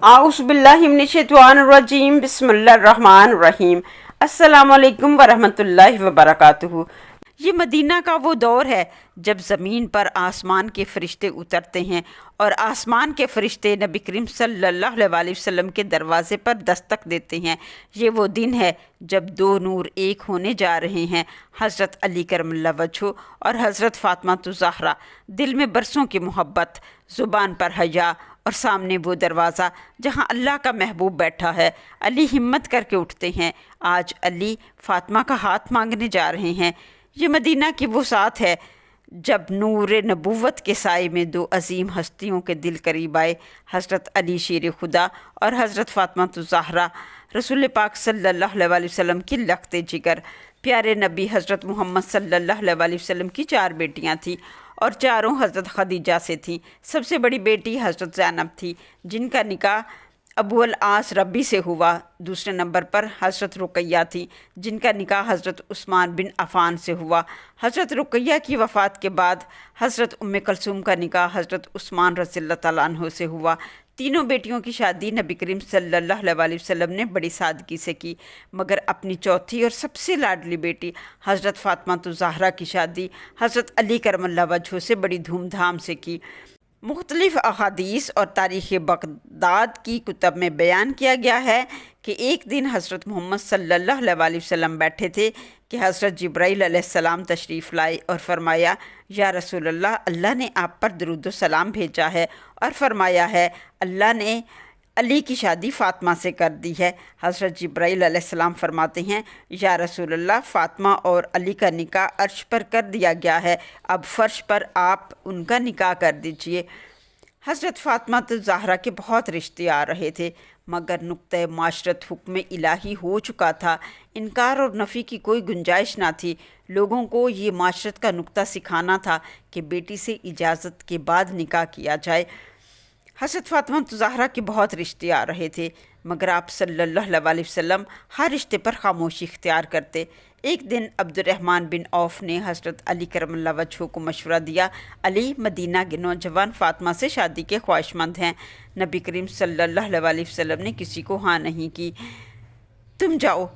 आउज़ बिल्लाहि मिनश्शैतानिर्रजीम बिस्मिल्लाहिर्रहमानिर्रहीम। अस्सलामु अलैकुम वरहमतुल्लाहि वबरकातुहू। ये मदीना का वो दौर है जब ज़मीन पर आसमान के फ़रिश्ते उतरते हैं और आसमान के फ़रिश्ते नबी करीम सल्लल्लाहु अलैहि वसल्लम के दरवाज़े पर दस्तक देते हैं। ये वो दिन है जब दो नूर एक होने जा रहे हैं, हज़रत अली करमल्ला वजहू और हज़रत फ़ातिमा ज़हरा। दिल में बरसों की मोहब्बत, ज़ुबान पर हया और सामने वो दरवाज़ा जहाँ अल्लाह का महबूब बैठा है। अली हिम्मत करके उठते हैं। आज अली फ़ातिमा का हाथ मांगने जा रहे हैं। ये मदीना की वो साथ है जब नूर नबूवत के साए में दो अजीम हस्तियों के दिल करीब आए, हज़रत अली शेर खुदा और हज़रत फ़ातिमा ज़हरा, रसूल पाक सल्लल्लाहु अलैहि वसल्लम की लख्ते जिगर। प्यारे नबी हज़रत मोहम्मद सल्लल्लाहु अलैहि वसल्लम की चार बेटियां थीं और चारों हज़रत खदीजा से थीं। सबसे बड़ी बेटी हज़रत ज़ैनब थी, जिनका निकाह अबू अल आस रबी से हुआ। दूसरे नंबर पर हज़रत रुक़ैया थी, जिनका निकाह हज़रत उस्मान बिन अफ़ान से हुआ। हज़रत रुक़ैया की वफ़ात के बाद हज़रत उम्मे कलसूम का निकाह हज़रत उस्मान रज़ियल्लाहु तआला अन्हु से हुआ। तीनों बेटियों की शादी नबी करीम सल्लल्लाहु अलैहि वसल्लम ने बड़ी सादगी से की, मगर अपनी चौथी और सबसे लाडली बेटी हज़रत फ़ातिमा ज़हरा की शादी हज़रत अली करमल्ला वजहू से बड़ी धूमधाम से की। मुख्तलिफ़ अहादीस और तारीख़ बगदाद की कुतब में बयान किया गया है कि एक दिन हज़रत मोहम्मद सल्लल्लाहु अलैहि वसल्लम बैठे थे कि हज़रत जिब्राईल अलैहिस्सलाम तशरीफ़ लाए और फ़रमाया, या रसूल अल्लाह, अल्लाह ने आप पर दरूद व सलाम भेजा है और फ़रमाया है अल्लाह ने अली की शादी फ़ातिमा से कर दी है। हज़रत जिब्राईल अलैहिस्सलाम फरमाते हैं, या रसूल अल्लाह, फ़ातिमा और अली का निकाह अर्श पर कर दिया गया है, अब फ़र्श पर आप उनका निकाह कर दीजिए। हज़रत फ़ातिमा ज़हरा के बहुत रिश्ते आ रहे थे, मगर नुक्ते माशरत हुक्म इलाही हो चुका था। इनकार और नफ़ी की कोई गुंजाइश ना थी। लोगों को ये माशरत का नुक्ता सिखाना था कि बेटी से इजाज़त के बाद निकाह किया जाए। हज़रत फ़ातिमा ज़हरा के बहुत रिश्ते आ रहे थे, मगर आप सल्लल्लाहु अलैहि वसल्लम हर रिश्ते पर खामोशी इख्तियार करते। एक दिन अब्दुर्रहमान बिन औफ़ ने हज़रत अली करमल्ला वजहू को मशवरा दिया, अली मदीना के नौजवान फ़ातिमा से शादी के ख्वाहिशमंद हैं। नबी करीम सल्लल्लाहु अलैहि वसल्लम ने किसी को हाँ नहीं की। तुम जाओ।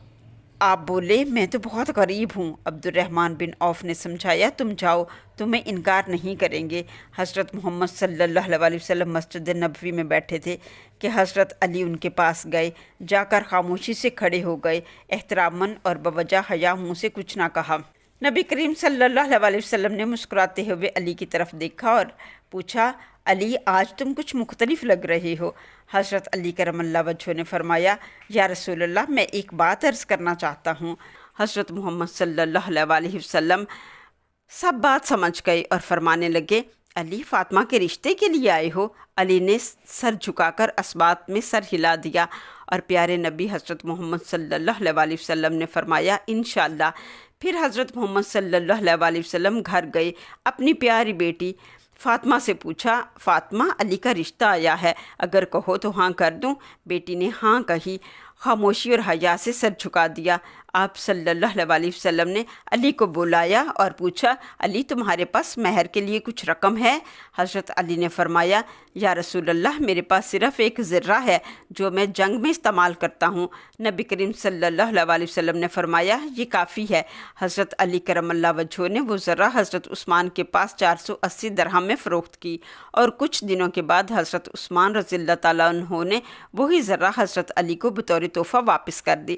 आप बोले, मैं तो बहुत गरीब हूँ। अब्दुर्रहमान बिन औफ़ ने समझाया, तुम जाओ, तुम्हें इनकार नहीं करेंगे। हज़रत मोहम्मद सल्लल्लाहु अलैहि वसल्लम मस्जिद नबवी में बैठे थे कि हज़रत अली उनके पास गए। जाकर खामोशी से खड़े हो गए। एहतरामन और बवजह हया मुँह से कुछ ना कहा। नबी करीम सल्लल्लाहु अलैहि वसल्लम ने मुस्कुराते हुए अली की तरफ देखा और पूछा, अली, आज तुम कुछ मुख्तलिफ लग रहे हो। हज़रत अली करमल्ला वजहू ने फरमाया, या रसूल अल्लाह, मैं एक बात अर्ज़ करना चाहता हूँ। हज़रत मोहम्मद सल्लल्लाहु अलैहि वसल्लम सब बात समझ गए और फरमाने लगे, अली, फ़ातिमा के रिश्ते के लिए आए हो? अली ने सर झुकाकर असबात में सर हिला दिया और प्यारे नबी हज़रत मोहम्मद सल्लल्लाहु अलैहि वसल्लम ने फरमाया, इंशाअल्लाह। फिर हज़रत मोहम्मद सल्लल्लाहु अलैहि वसल्लम घर गए। अपनी प्यारी बेटी फ़ातिमा से पूछा, फ़ातिमा, अली का रिश्ता आया है, अगर कहो तो हाँ कर दूँ। बेटी ने हाँ कही। खामोशी और हया से सर झुका दिया। आप सल्लल्लाहु अलैहि वसल्लम ने अली को बुलाया और पूछा, अली, तुम्हारे पास महर के लिए कुछ रकम है? हज़रत अली ने फरमाया, या रसूल अल्लाह, मेरे पास सिर्फ़ एक ज़र्रा है जो मैं जंग में इस्तेमाल करता हूँ। नबी करीम सल्लल्लाहु अलैहि वसल्लम ने फरमाया, ये काफ़ी है। हज़रत अली करमल्ला वजहू ने वो ज़र्रा हज़रत उस्मान के पास 480 दरहम में फ़रोख्त की और कुछ दिनों के बाद हज़रत उस्मान रज़ियल्लाहु तआला अन्हु ने वही ज़र्रा हज़रत अली को बतौर तोहफ़ा वापस कर दी।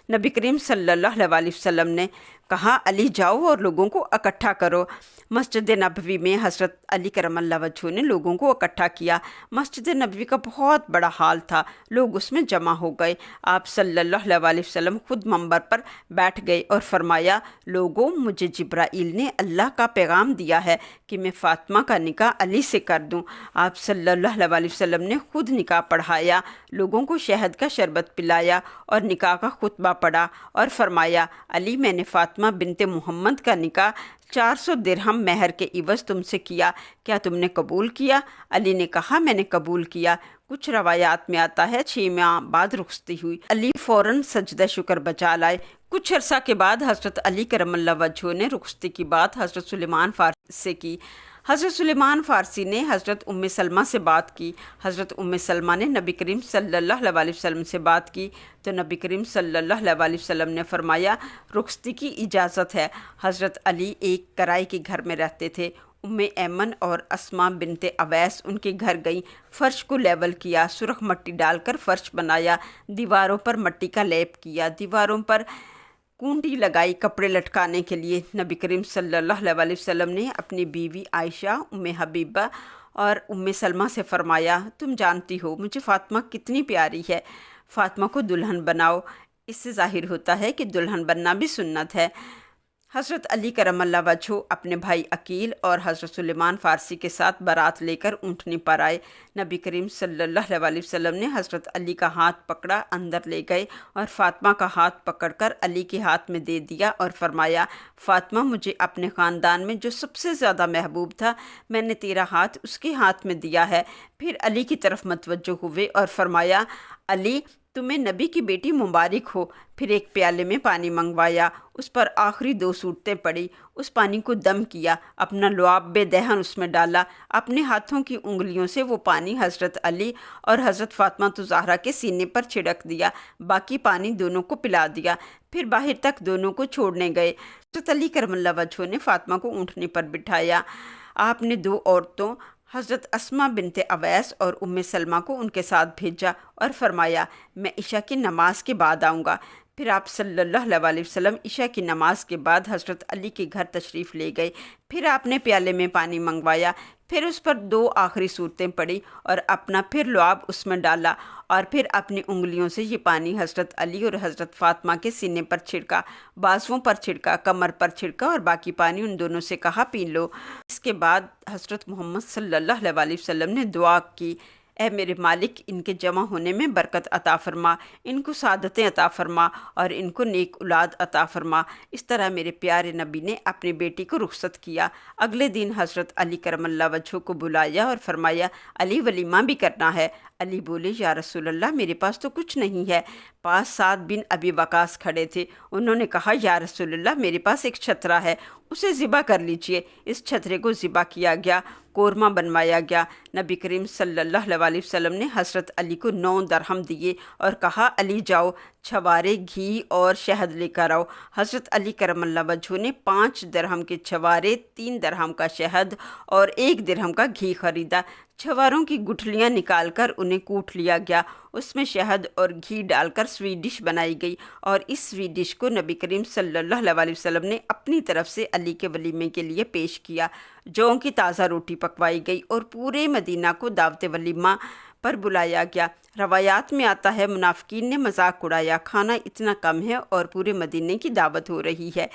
नबी करीम सल्लल्लाहु अलैहि वसल्लम ने कहा, अली, जाओ और लोगों को इकट्ठा करो। मस्जिद नबवी में हज़रत अली करमल्ला वजहू ने लोगों को इकट्ठा किया। मस्जिद नबवी का बहुत बड़ा हाल था, लोग उसमें जमा हो गए। आप सल्लल्लाहु अलैहि वसल्लम खुद मंबर पर बैठ गए और फरमाया, लोगों, मुझे जिब्राईल ने अल्लाह का पैगाम दिया है कि मैं फ़ातिमा का निकाह अली से कर दूं। आप सल्लल्लाहु अलैहि वसल्लम ने खुद निकाह पढ़ाया, लोगों को शहद का शरबत पिलाया और निकाह का खुतबा पढ़ा और फरमाया, अली, मैंने फ़ातिमा बिनते मोहम्मद का निकाह 400 दिरहम महर के इवज़ तुमसे किया, क्या तुमने कबूल किया? अली ने कहा, मैंने कबूल किया। कुछ रवायात में आता है 6 माह बाद रुखसती हुई। अली फ़ौरन सजदा शुक्र बचा लाए। कुछ अरसा के बाद हज़रत अली करमल्ला वजहू ने रुखसती की बात हज़रत सुलेमान फ़ारसी से की। حضرت سلیمان فارسی نے حضرت ام سلمہ سے بات کی، حضرت ام سلمہ نے نبی کریم صلی اللہ علیہ وسلم سے بات کی تو نبی کریم صلی اللہ علیہ وسلم نے فرمایا رخصتی کی اجازت ہے۔ حضرت علی ایک کرائی کے گھر میں رہتے تھے۔ ام ایمن اور اسماء بنت اویس ان کے گھر گئیں، فرش کو لیول کیا، سرخ مٹی ڈال کر فرش بنایا، دیواروں پر مٹی کا لیپ کیا، دیواروں پر کونٹی لگائی کپڑے لٹکانے کے لیے۔ نبی کریم صلی اللہ علیہ وسلم نے اپنی بیوی عائشہ، ام حبیبہ اور ام سلمہ سے فرمایا تم جانتی ہو مجھے فاطمہ کتنی پیاری ہے، فاطمہ کو دلہن بناؤ۔ اس سے ظاہر ہوتا ہے کہ دلہن بننا بھی سنت ہے۔ حضرت علی کرم اللہ وجہہ اپنے بھائی عقیل اور حضرت سلیمان فارسی کے ساتھ بارات لے کر اونٹنی پر آئے۔ نبی کریم صلی اللہ علیہ وسلم نے حضرت علی کا ہاتھ پکڑا، اندر لے گئے اور فاطمہ کا ہاتھ پکڑ کر علی کے ہاتھ میں دے دیا اور فرمایا فاطمہ مجھے اپنے خاندان میں جو سب سے زیادہ محبوب تھا میں نے تیرا ہاتھ اس کے ہاتھ میں دیا ہے۔ پھر علی کی طرف متوجہ ہوئے اور فرمایا علی تمہیں نبی کی بیٹی مبارک ہو۔ پھر ایک پیالے میں پانی منگوایا، اس پر آخری 2 صورتیں پڑھی، اس پانی کو دم کیا، اپنا لعاب دہن اس میں ڈالا، اپنے ہاتھوں کی انگلیوں سے وہ پانی حضرت علی اور حضرت فاطمہ زہرا کے سینے پر چھڑک دیا، باقی پانی دونوں کو پلا دیا، پھر باہر تک دونوں کو چھوڑنے گئے۔ حضرت علی کرم اللہ وجہہ نے فاطمہ کو اونٹنے پر بٹھایا۔ آپ نے 2 عورتوں حضرت اسماء بنت اویس اور ام سلمہ کو ان کے ساتھ بھیجا اور فرمایا میں عشاء کی نماز کے بعد آؤں گا۔ پھر آپ صلی اللہ علیہ وسلم عشاء کی نماز کے بعد حضرت علی کے گھر تشریف لے گئے۔ پھر آپ نے پیالے میں پانی منگوایا، پھر اس پر 2 آخری صورتیں پڑھی اور اپنا پھر لعاب اس میں ڈالا اور پھر اپنی انگلیوں سے یہ پانی حضرت علی اور حضرت فاطمہ کے سینے پر چھڑکا، بازوؤں پر چھڑکا، کمر پر چھڑکا اور باقی پانی ان دونوں سے کہا پی لو۔ اس کے بعد حضرت محمد صلی اللہ علیہ وسلم نے دعا کی اے میرے مالک ان کے جمع ہونے میں برکت عطا فرما، ان کو سعادتیں عطا فرما اور ان کو نیک اولاد عطا فرما۔ اس طرح میرے پیارے نبی نے اپنی بیٹی کو رخصت کیا۔ اگلے دن حضرت علی کرم اللہ وجہہ کو بلایا اور فرمایا علی ولیمہ بھی کرنا ہے۔ علی بولے یا رسول اللہ میرے پاس تو کچھ نہیں ہے۔ پاس سعد بن ابی وقاص کھڑے تھے، انہوں نے کہا یا رسول اللہ میرے پاس ایک چھترا ہے، اسے ذبح کر لیجئے۔ اس چھترے کو ذبح کیا گیا، قورمہ بنوایا گیا۔ نبی کریم صلی اللہ علیہ وسلم نے حضرت علی کو 9 درہم دیے اور کہا علی جاؤ چھوارے، گھی اور شہد لے کر آؤ۔ حضرت علی کرم اللہ وجہہ نے 5 درہم کے چھوارے، 3 درہم کا شہد اور 1 درہم کا گھی خریدا۔ چھواروں کی گٹھلیاں نکال کر انہیں کوٹ لیا گیا، اس میں شہد اور گھی ڈال کر سویٹ ڈش بنائی گئی اور اس سویٹ ڈش کو نبی کریم صلی اللہ علیہ وسلم نے اپنی طرف سے علی کے ولیمے کے لیے پیش کیا۔ جوں کی تازہ روٹی پکوائی گئی اور پورے مدینہ کو دعوت ولیمہ پر بلایا گیا۔ روایات میں آتا ہے منافقین نے مذاق اڑایا، کھانا اتنا کم ہے اور پورے مدینے کی دعوت ہو رہی ہے۔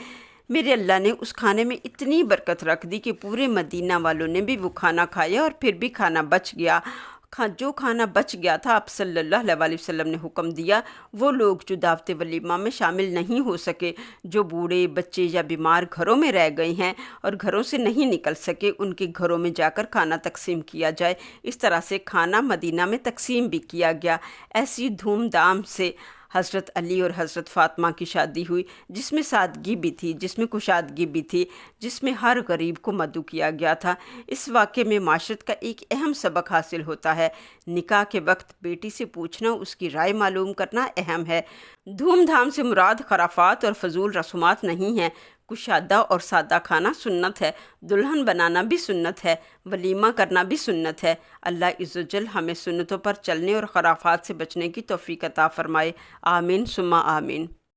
میرے اللہ نے اس کھانے میں اتنی برکت رکھ دی کہ پورے مدینہ والوں نے بھی وہ کھانا کھایا اور پھر بھی کھانا بچ گیا۔ جو کھانا بچ گیا تھا آپ صلی اللہ علیہ وسلم نے حکم دیا وہ لوگ جو دعوت ولیمہ میں شامل نہیں ہو سکے، جو بوڑھے بچے یا بیمار گھروں میں رہ گئے ہیں اور گھروں سے نہیں نکل سکے، ان کے گھروں میں جا کر کھانا تقسیم کیا جائے۔ اس طرح سے کھانا مدینہ میں تقسیم بھی کیا گیا۔ ایسی دھوم دھام سے حضرت علی اور حضرت فاطمہ کی شادی ہوئی جس میں سادگی بھی تھی، جس میں کشادگی بھی تھی، جس میں ہر غریب کو مدعو کیا گیا تھا۔ اس واقعے میں معاشرت کا ایک اہم سبق حاصل ہوتا ہے، نکاح کے وقت بیٹی سے پوچھنا، اس کی رائے معلوم کرنا اہم ہے۔ دھوم دھام سے مراد خرافات اور فضول رسومات نہیں ہیں۔ کشادہ اور سادہ کھانا سنت ہے، دلہن بنانا بھی سنت ہے، ولیمہ کرنا بھی سنت ہے۔ اللہ عز و جل ہمیں سنتوں پر چلنے اور خرافات سے بچنے کی توفیق عطا فرمائے، آمین ثم آمین۔